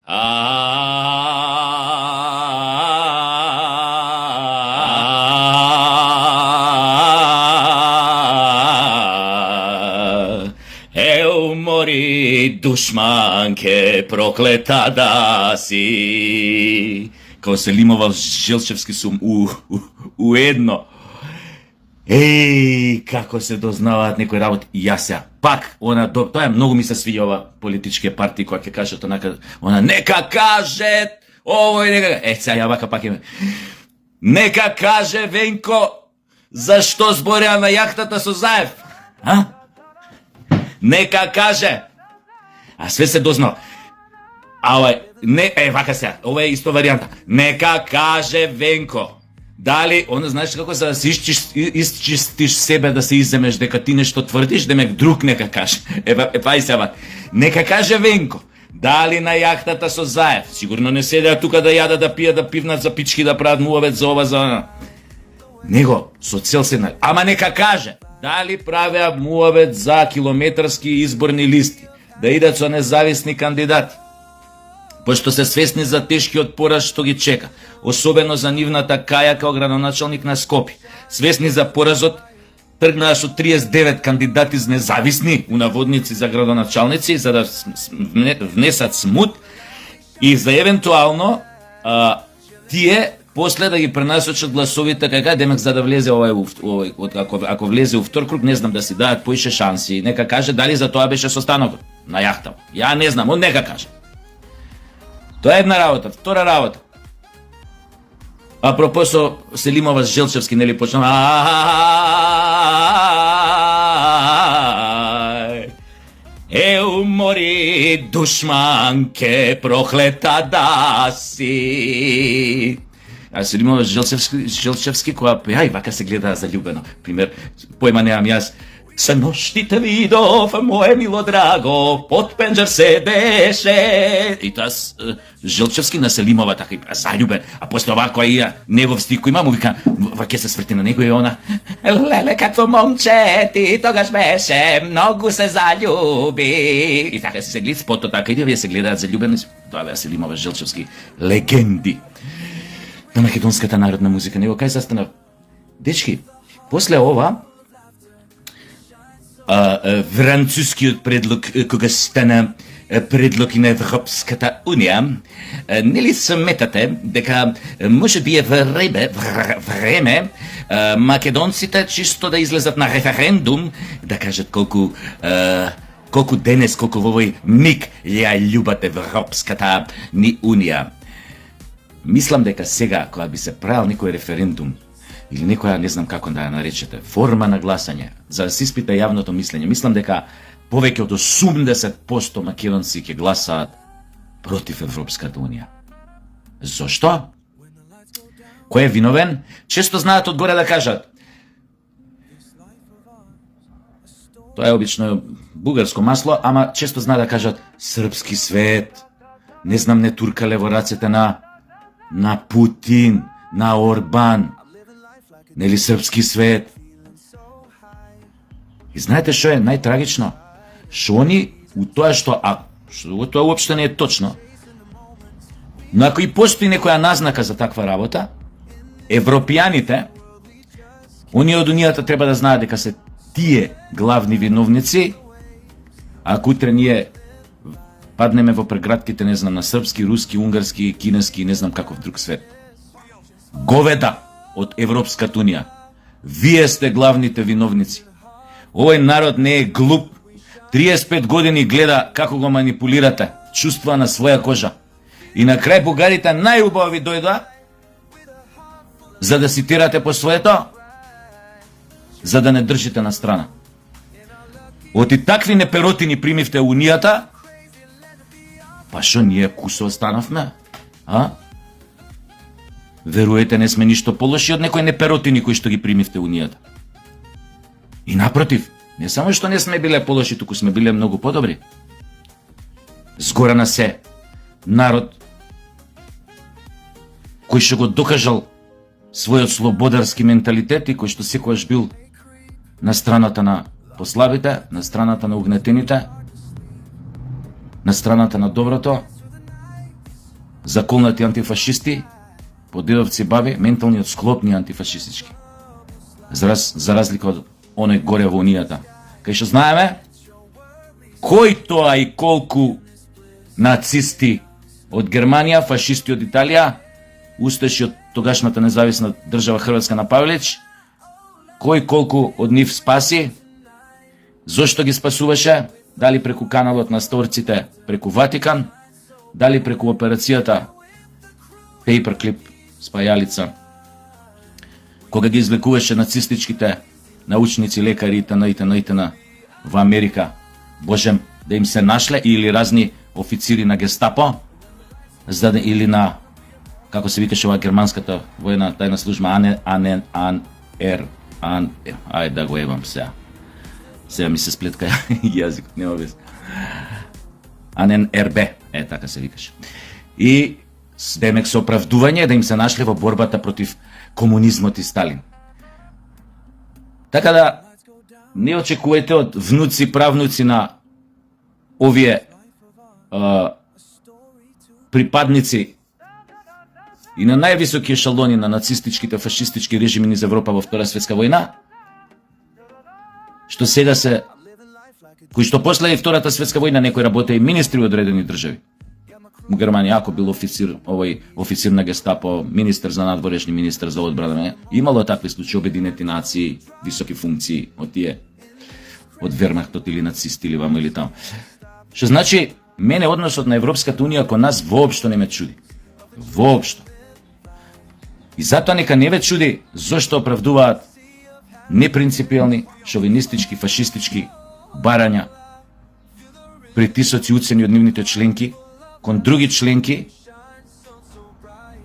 Eu mori dušmanke prokleta da si. Kao Selimova Želčevski su ujedno. Ej, kako se doznavaат некои работи. И јас ја, пак, тоа многу ми се свиѓа ова политичке партии која ќе кажат онака, она нека каже, овој нека, сега ја вака пак име. Нека каже Венко, зашто збореа на јахтата со Заев? А? Нека каже. А све се дознава. А овој, не, вака сега, ова е исто варијанта. Нека каже Венко. Дали, она знаеш како се да се исчистиш себе, да се иземеш дека ти нешто тврдиш, демек друг нека каже. Па и сега. Нека каже Венко. Дали на јахтата со Заев? Сигурно не седеа тука да јадат, да пијат, да пивнат за пички, да прават муавет за ова, за она. Него со цел седнали. Ама нека каже. Дали правеа муавет за километарски изборни листи, да идат со независни кандидати, пошто се свесни за тешкиот пораз што ги чека, особено за нивната Каја као градоначалник на Скопје. Свесни за поразот, тргнаа со 39 кандидати независни, унаводници за градоначалници, за да внесат смут и за евентуално тие после да ги пренасочат гласовите како демек за да влезе овој ако влезе у втор круг, не знам, да си дадат поише шанси. Нека каже дали за тоа беше состанокот на јахта. Ја не знам, он нека каже. Тоа е една работа. Втора работа. Апропо со Селимова Желчевски, нели почнува Еу мори душманке проклета да си. А Селимова Желчевски која ај вака се гледа заљубено. Пример, поема немам јас. Се ноштите видов, мое мило драго, под пенџер седеше. И тоа Желчевски на Селимова така и заљубен. А после овако и ја, негов стих кој има, му вика, ваќе се сврти на него и она. Леле, какво момче ти тогаш беше, многу се заљуби. И така се гледа, пото така и вие се гледаат заљубени. Тоа беа Селимова Желчевски, легенди на македонската народна музика. Него кај застанав? Дечки, после ова, францускиот предлог кога стана предлог на Европската унија, нели сметате дека може би е време македонците чисто да излезат на референдум, да кажат колку денес, колку во овој миг ја љубат Европската ни унија. Мислам дека сега кога би се правил некој референдум или некоја, не знам како да ја наречете, форма на гласање, за да се испита јавното мислење, мислам дека повеќе од 80% македонци ќе гласаат против Европската унија. Зошто? Кој е виновен? Често знаат одгоре да кажат. Тоа е обично бугарско масло, ама често знаат да кажат српски свет, не знам, не туркале во рацете на Путин, на Орбан, нели српски свет. И знаете што е најтрагично? Што они у тоа што тоа уопште не е точно. Но ако и постои некоја назнака за таква работа, европијаните, оние од унијата треба да знаат дека се тие главни виновници, ако утре ние паднеме во прегратките, не знам, на српски, руски, унгарски, кинески, не знам каков друг свет. Говеда од Европската унија. Вие сте главните виновници. Овој народ не е глуп. 35 години гледа како го манипулирате, чувства на своја кожа. И на крај бугарите најубаво ви дојда за да ситирате по своето, за да не држите на страна. Оти такви неперотини примивте унијата, па шо ние кусо останавме? Веруете, не сме ништо полоши од некои неперотини кои што ги примивте унијата. И напротив, не само што не сме биле полоши, туку сме биле многу подобри. Згора на се, народ кој што го докажал својот слободарски менталитет и кој што секогаш бил на страната на послабите, на страната на угнетените, на страната на доброто, заколнати антифашисти, подедовци баби, менталниот склоп ни антифашистички. За разлика од оној горе во унијата. Кај што знаеме, кој тоа и колку нацисти од Германија, фашисти од Италија, усташи од тогашната независна држава Хрватска на Павлич, кој колку од нив спаси, зошто ги спасуваше, дали преку каналот на Сторците, преку Ватикан, дали преку операцијата Paperclip, спајалица, кога ги извлекуваше нацистичките научници, лекари итн. Во Америка, Божем, да им се нашле, или разни официри на Гестапо, или на, како се викаше ова германската војна тајна служба, ајде да го ебам сега. Сега ми се сплетка јазикот, нема вез. АННРБ, така се викаше. И демек со оправдување да им се нашле во борбата против комунизмот и Сталин. Така да не очекувате од внуци, правнуци на овие припадници и на највисоки ешалони на нацистичките, фашистички режими низ Европа во Втора светска војна, што сега се, кои што после и Втората светска војна некои работеа и министри од одредени држави. У Германија, ако бил официр, официр на Гестапо, министер за надворешни, министер за одбрана, имало такви случаи, Обединети нации, високи функции од тие, од Вермахтот или нацисти или вамо или тамо. Што значи, мене односот на Европската унија кон нас воопшто не ме чуди. Воопшто. И затоа нека не ве чуди зошто оправдуваат непринципиални, шовинистички, фашистички барања, притисоци, уцени од нивните членки кон други членки,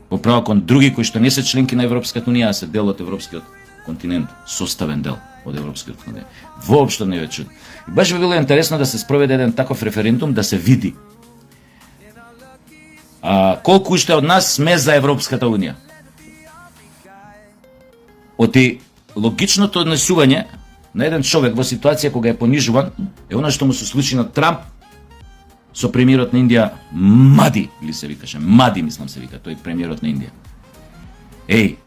поправо кон други кои што не се членки на Европската унија, а се дел од Европскиот континент, составен дел од Европскиот континент. Воопшто не ве чуди. И баш би било интересно да се спроведе еден таков референдум, да се види колку уште од нас сме за Европската унија. Оти логичното однесување на еден човек во ситуација кога е понижуван е она што му се случи на Трамп со премиерот на Индија Мади, или се викаше Мади, мислам се вика, тој премиерот на Индија.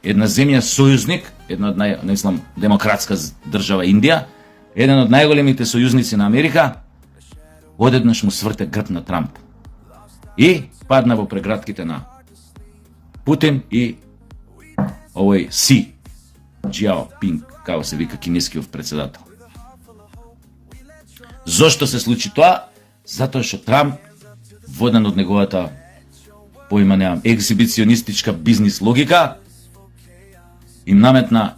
Една земја сојузник, една од демократска држава Индија, еден од најголемите сојузници на Америка, одеднаш му сврте грб на Трамп. И падна во прегратките на Путин и овој Си Джиао Пинг, како се вика кинескиот председател. Зошто се случи тоа? Затоа што Трамп, воден од неговата поима неам ексибиционистичка бизнис логика, им наметна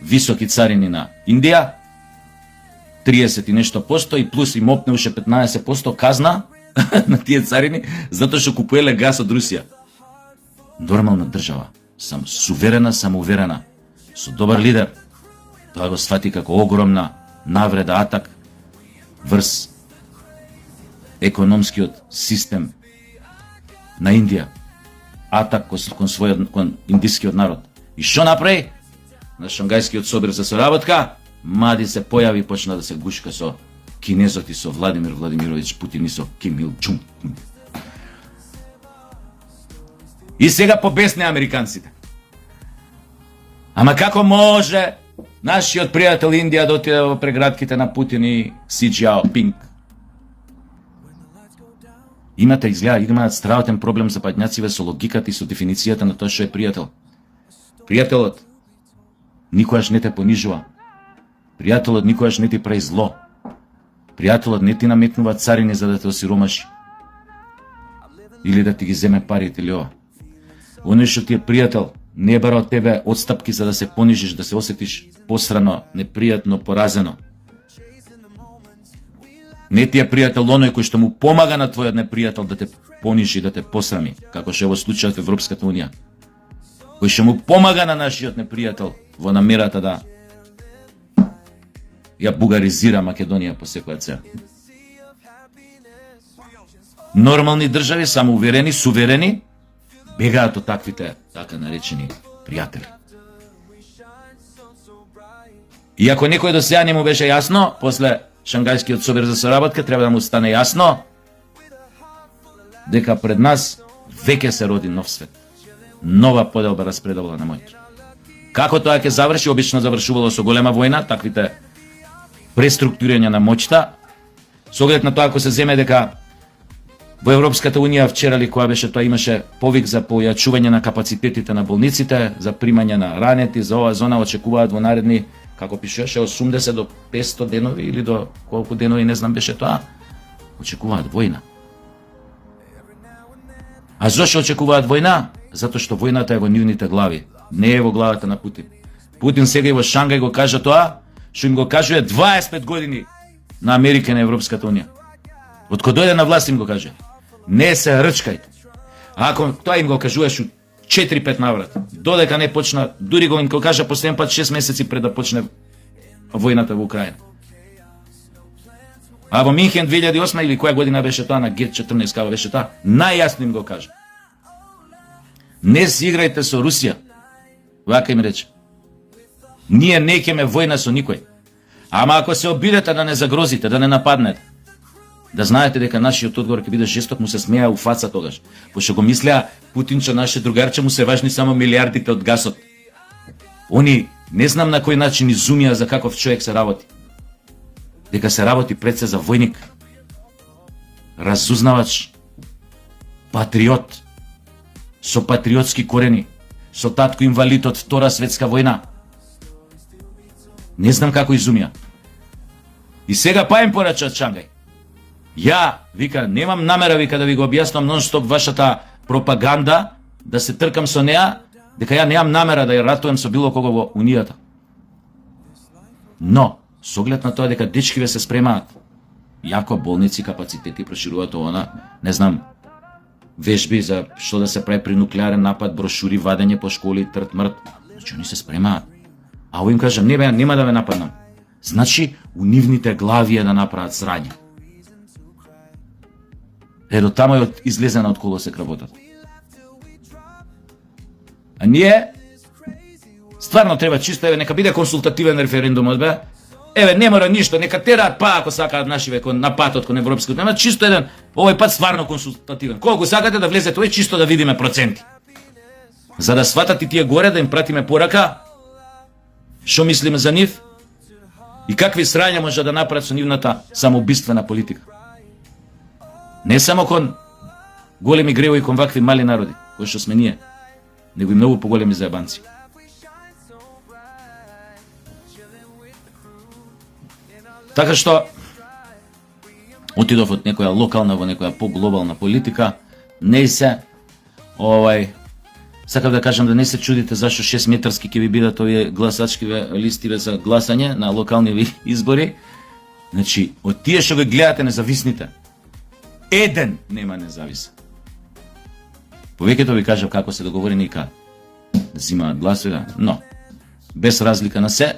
високи царини на Индија, 30 и нешто посто, и плюс им опне уште 15% казна на тие царини, затоа што купуеле газ од Русија. Нормална држава, суверена, самоуверена, со добар лидер, тоа го свати како огромна навреда, атак врз економскиот систем на Индија, атак кон индискиот народ. И што направи? На Шангајскиот собир за соработка, Мади се појави и почна да се гушка со кинезот и со Владимир Владимирович Путин и со Ким Ил Чун. И сега побесне американците. Ама како може нашиот пријател Индија да отиде во прегратките на Путин и Си Джиао Пинг? Имаат страхотен проблем за патњациве со логиката и со дефиницијата на тоа што е пријател. Пријателот никогаш не те понижува. Пријателот никогаш не ти прави зло. Пријателот не ти наметнува царини за да те осиромаши. Или да ти ги земе парите или ова. Оној што ти е пријател не бара од тебе отстапки за да се понижиш, да се осетиш посрано, непријатно, поразено. Не ти е пријател оној кој што му помага на твојот непријател да те понижи, да те посрами, како што е во случајот во Европската унија. Кој што му помага на нашиот непријател во намерата да ја бугаризира Македонија по секоја цена. Нормални држави, самоуверени, суверени, бегаат од таквите, така наречени, пријатели. И ако некој до сега не му беше јасно, после Шангајскиот собир за соработка, треба да му стане јасно дека пред нас Веќе се роди нов свет. Нова поделба распределба на моќ. Како тоа ќе заврши? Обично завршувало со голема војна, таквите преструктурирање на моќта. Со оглед на тоа, ако се земе дека во Европската унија вчера ли која беше тоа, имаше повик за појачување на капацитетите на болниците, за примање на ранети, за оваа зона очекуваат во наредни, како пишеше, 80 до 500 денови или до колку денови, не знам беше тоа, очекуваат војна. А зошто очекуваат војна? Затоа што војната е во нивните глави, не е во главата на Путин. Путин сега и во Шангај го кажа тоа, што им го кажува 25 години на Америка и на Европската унија. Од кога дојде на власт им го каже. Не се рчкајте. А ако тоа им го кажуваш 4-5 наврат, додека не почна, дури го им го кажа последен пат 6 месеци пред да почне војната во Украина. А во Минхен 2008 или која година беше тоа, на Г14 кава беше тоа, најјасно им го кажа. Не си играјте со Русија. Вака им рече. Ние не ќеме војна со никој. Ама ако се обидете да не загрозите, да не нападнете, да знаете дека нашиот одговор ќе биде жесток, му се смеа у фаца тогаш. Пошто го мислеа Путинче, наше другарче, му се важни само милиардите од гасот. Они не знам на кој начин изумија за каков човек се работи. Дека се работи пред се за војник, разузнавач, патриот, со патриотски корени, со татко инвалид од Втора светска војна. Не знам како изумија. И сега па им порача Шангај. Ја, вика, немам намера, вика, да ви го објаснам нон-стоп вашата пропаганда, да се тркам со неа, дека ја немам намера да ја ратувам со било кого во Унијата. Но, со оглед на тоа дека дечкиве се спремаат, јако болници, капацитети, прошируваат она, не знам, вежби за што да се прави при нуклеарен напад, брошури, вадење по школи, трт-мрт, значи они се спремаат. А овој им кажам, не бе, нема да ме нападнам. Значи, у нивните глави е да направат срање. До тамо е излезена од колосек работата. А ние, стварно треба чисто, нека биде консултативен референдумот, бе. Не мора ништо, нека тераат па ако сакаат нашиве кон напатот кон Европскиот, нема чисто еден, овој пат стварно консултативен. Колку сакате да влезете, овој чисто да видиме проценти. За да сватат и тие горе, да им пратиме порака, што мислиме за нив и какви срања може да направат со нивната самоубиствена политика. Не само кон големи гревои, кон вакви мали народи, кои што сме ние, него и многу поголеми заебанци. Така што, отидов од некоја локална во некоја поглобална политика, не се, сакав да кажам да не се чудите зашто 6 метарски ќе ви бидат овие гласачкиве листиве за гласање на локални избори. Значи, од тие што го гледате независните, еден нема независен. Повеќето ви кажав како се договорени и каде да зимаат гласове, но без разлика на се,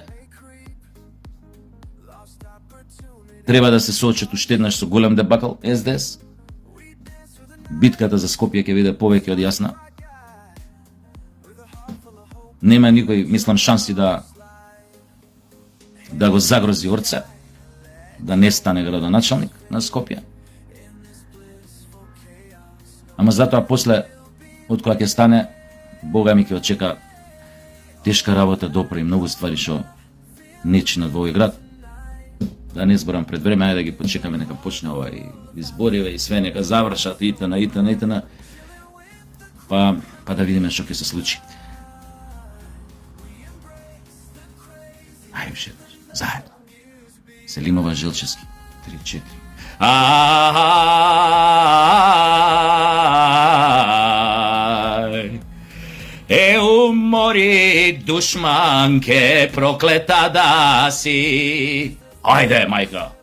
треба да се соочат уште еднаш со голем дебакл СДС. Битката за Скопје ќе биде повеќе од јасна. Нема никој, мислам, шанси да го загрози Орце, да не стане градоначалник на Скопје. Ама затоа после, од која ќе стане, Бога ми ќе очека тешка работа, допри многу ствари што не чинат во овој град. Да не зборам пред време, ајде да ги почекаме, нека почне и избориве и све, нека завршат итна, па да видиме што ќе се случи. Ајде уште еднаш, заедно. Селимова, Желчевски, 3-4. Умори, душманке, проклета да си. Ајде, мајка.